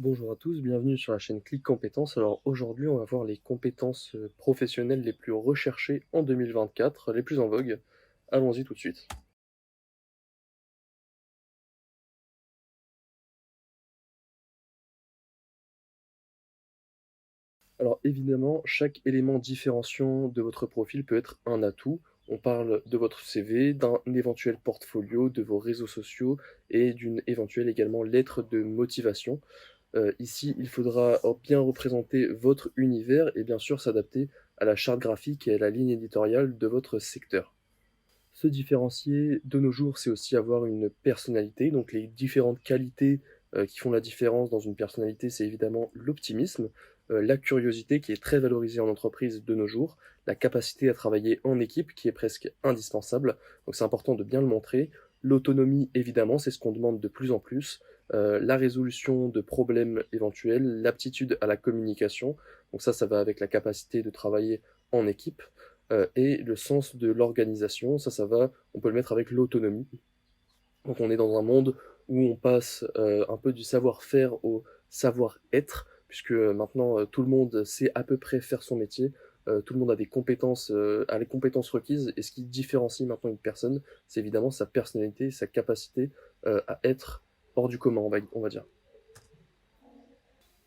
Bonjour à tous, bienvenue sur la chaîne Click Compétences. Alors aujourd'hui, on va voir les compétences professionnelles les plus recherchées en 2024, les plus en vogue. Allons-y tout de suite. Alors évidemment, chaque élément différenciant de votre profil peut être un atout. On parle de votre CV, d'un éventuel portfolio, de vos réseaux sociaux et d'une éventuelle également lettre de motivation. Ici, il faudra bien représenter votre univers et bien sûr s'adapter à la charte graphique et à la ligne éditoriale de votre secteur. Se différencier de nos jours, c'est aussi avoir une personnalité. Donc les différentes qualités qui font la différence dans une personnalité, c'est évidemment l'optimisme, la curiosité qui est très valorisée en entreprise de nos jours, la capacité à travailler en équipe qui est presque indispensable. Donc c'est important de bien le montrer. L'autonomie, évidemment, c'est ce qu'on demande de plus en plus. La résolution de problèmes éventuels, l'aptitude à la communication. Donc ça va avec la capacité de travailler en équipe et le sens de l'organisation, on peut le mettre avec l'autonomie. Donc on est dans un monde où on passe un peu du savoir-faire au savoir-être, puisque maintenant tout le monde sait à peu près faire son métier, tout le monde a des compétences, a les compétences requises, et ce qui différencie maintenant une personne, c'est évidemment sa personnalité, sa capacité à être hors du commun, on va dire.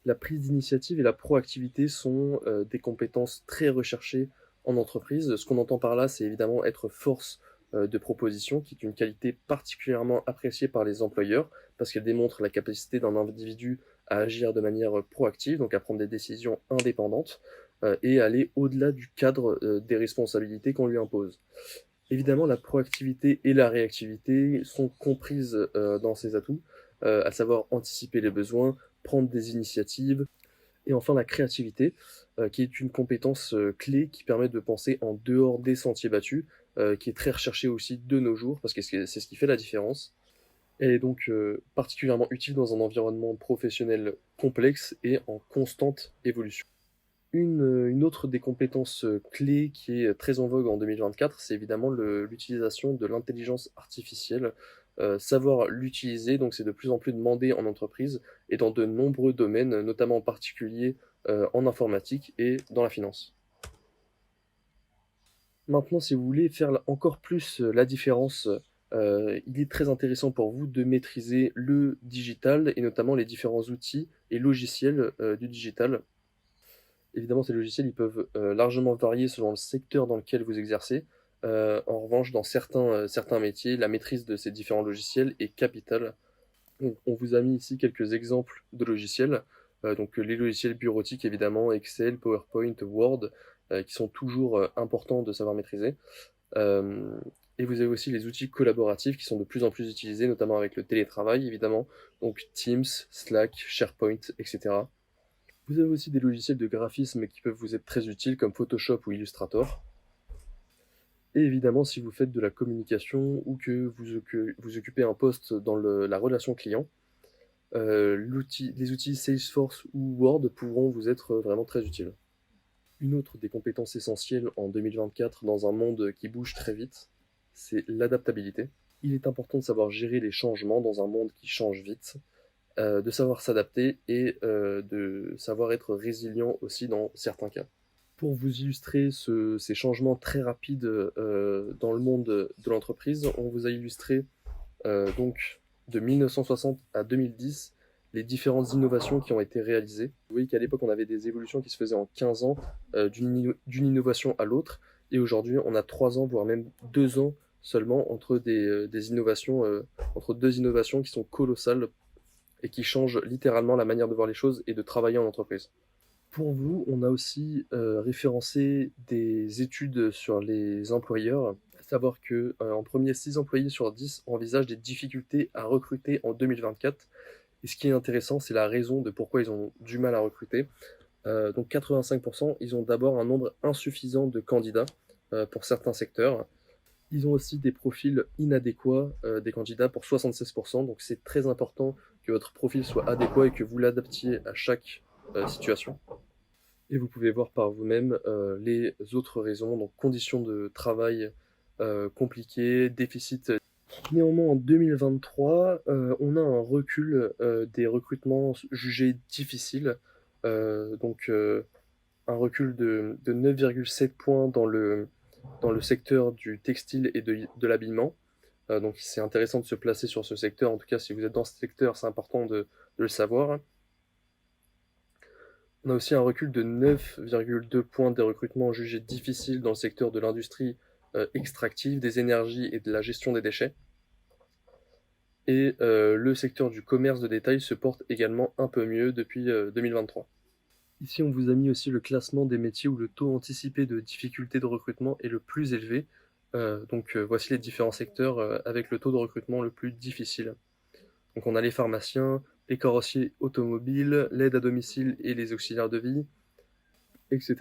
La prise d'initiative et la proactivité sont des compétences très recherchées en entreprise. Ce qu'on entend par là, c'est évidemment être force de proposition, qui est une qualité particulièrement appréciée par les employeurs, parce qu'elle démontre la capacité d'un individu à agir de manière proactive, donc à prendre des décisions indépendantes, et aller au-delà du cadre des responsabilités qu'on lui impose. Évidemment, la proactivité et la réactivité sont comprises dans ces atouts, à savoir anticiper les besoins, prendre des initiatives, et enfin la créativité, qui est une compétence clé qui permet de penser en dehors des sentiers battus, qui est très recherchée aussi de nos jours, parce que c'est ce qui fait la différence. Elle est donc particulièrement utile dans un environnement professionnel complexe et en constante évolution. Une autre des compétences clés qui est très en vogue en 2024, c'est évidemment l'utilisation de l'intelligence artificielle. Savoir l'utiliser, donc c'est de plus en plus demandé en entreprise et dans de nombreux domaines, notamment en particulier en informatique et dans la finance. Maintenant, si vous voulez faire encore plus la différence, il est très intéressant pour vous de maîtriser le digital et notamment les différents outils et logiciels du digital. Évidemment, ces logiciels, ils peuvent largement varier selon le secteur dans lequel vous exercez. En revanche, dans certains métiers, la maîtrise de ces différents logiciels est capitale. Donc, on vous a mis ici quelques exemples de logiciels. Donc, les logiciels bureautiques, évidemment, Excel, PowerPoint, Word, qui sont toujours importants de savoir maîtriser. Euh, et vous avez aussi les outils collaboratifs qui sont de plus en plus utilisés, notamment avec le télétravail, évidemment. Donc, Teams, Slack, SharePoint, etc. Vous avez aussi des logiciels de graphisme qui peuvent vous être très utiles comme Photoshop ou Illustrator. Et évidemment, si vous faites de la communication ou que vous occupez un poste dans la relation client, les outils Salesforce ou Word pourront vous être vraiment très utiles. Une autre des compétences essentielles en 2024 dans un monde qui bouge très vite, c'est l'adaptabilité. Il est important de savoir gérer les changements dans un monde qui change vite, de savoir s'adapter et de savoir être résilient aussi dans certains cas. Pour vous illustrer ces changements très rapides dans le monde de l'entreprise, on vous a illustré donc de 1960 à 2010 les différentes innovations qui ont été réalisées. Vous voyez qu'à l'époque, on avait des évolutions qui se faisaient en 15 ans d'une innovation à l'autre, et aujourd'hui, on a 3 ans, voire même 2 ans seulement entre des innovations, entre deux innovations qui sont colossales et qui changent littéralement la manière de voir les choses et de travailler en entreprise. Pour vous, on a aussi référencé des études sur les employeurs, à savoir que en premier, 6 employés sur 10 envisagent des difficultés à recruter en 2024. Et ce qui est intéressant, c'est la raison de pourquoi ils ont du mal à recruter. Donc 85%, ils ont d'abord un nombre insuffisant de candidats pour certains secteurs. Ils ont aussi des profils inadéquats des candidats pour 76%. Donc c'est très important que votre profil soit adéquat et que vous l'adaptiez à chaque situation. Et vous pouvez voir par vous-même les autres raisons, donc conditions de travail compliquées, déficit Néanmoins, en 2023, on a un recul des recrutements jugés difficiles, un recul de 9,7 points dans le secteur du textile et de l'habillement. Donc c'est intéressant de se placer sur ce secteur. En tout cas, si vous êtes dans ce secteur, c'est important de le savoir. On a aussi un recul de 9,2 points des recrutements jugés difficiles dans le secteur de l'industrie extractive, des énergies et de la gestion des déchets. Et le secteur du commerce de détail se porte également un peu mieux depuis 2023. Ici, on vous a mis aussi le classement des métiers où le taux anticipé de difficulté de recrutement est le plus élevé. Voici les différents secteurs avec le taux de recrutement le plus difficile. Donc on a les pharmaciens, les carrossiers automobiles, l'aide à domicile et les auxiliaires de vie, etc.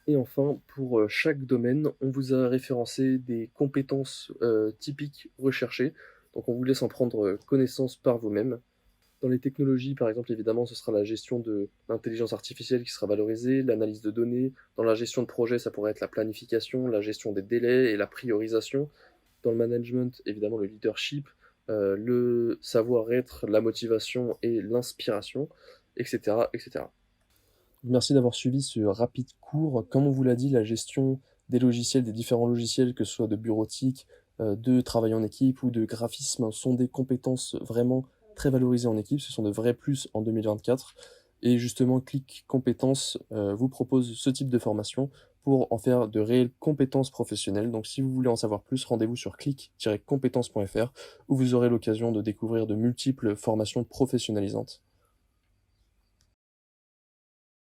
Et enfin, pour chaque domaine, on vous a référencé des compétences typiques recherchées. Donc on vous laisse en prendre connaissance par vous-même. Dans les technologies, par exemple, évidemment, ce sera la gestion de l'intelligence artificielle qui sera valorisée, l'analyse de données. Dans la gestion de projet, ça pourrait être la planification, la gestion des délais et la priorisation. Dans le management, évidemment, le leadership, le savoir-être, la motivation et l'inspiration, etc., etc. Merci d'avoir suivi ce rapide cours. Comme on vous l'a dit, la gestion des logiciels, des différents logiciels, que ce soit de bureautique, de travail en équipe ou de graphisme, sont des compétences vraiment très valorisées en équipe. Ce sont de vrais plus en 2024. Et justement, Click Compétences vous propose ce type de formation pour en faire de réelles compétences professionnelles. Donc si vous voulez en savoir plus, rendez-vous sur click-compétences.fr où vous aurez l'occasion de découvrir de multiples formations professionnalisantes.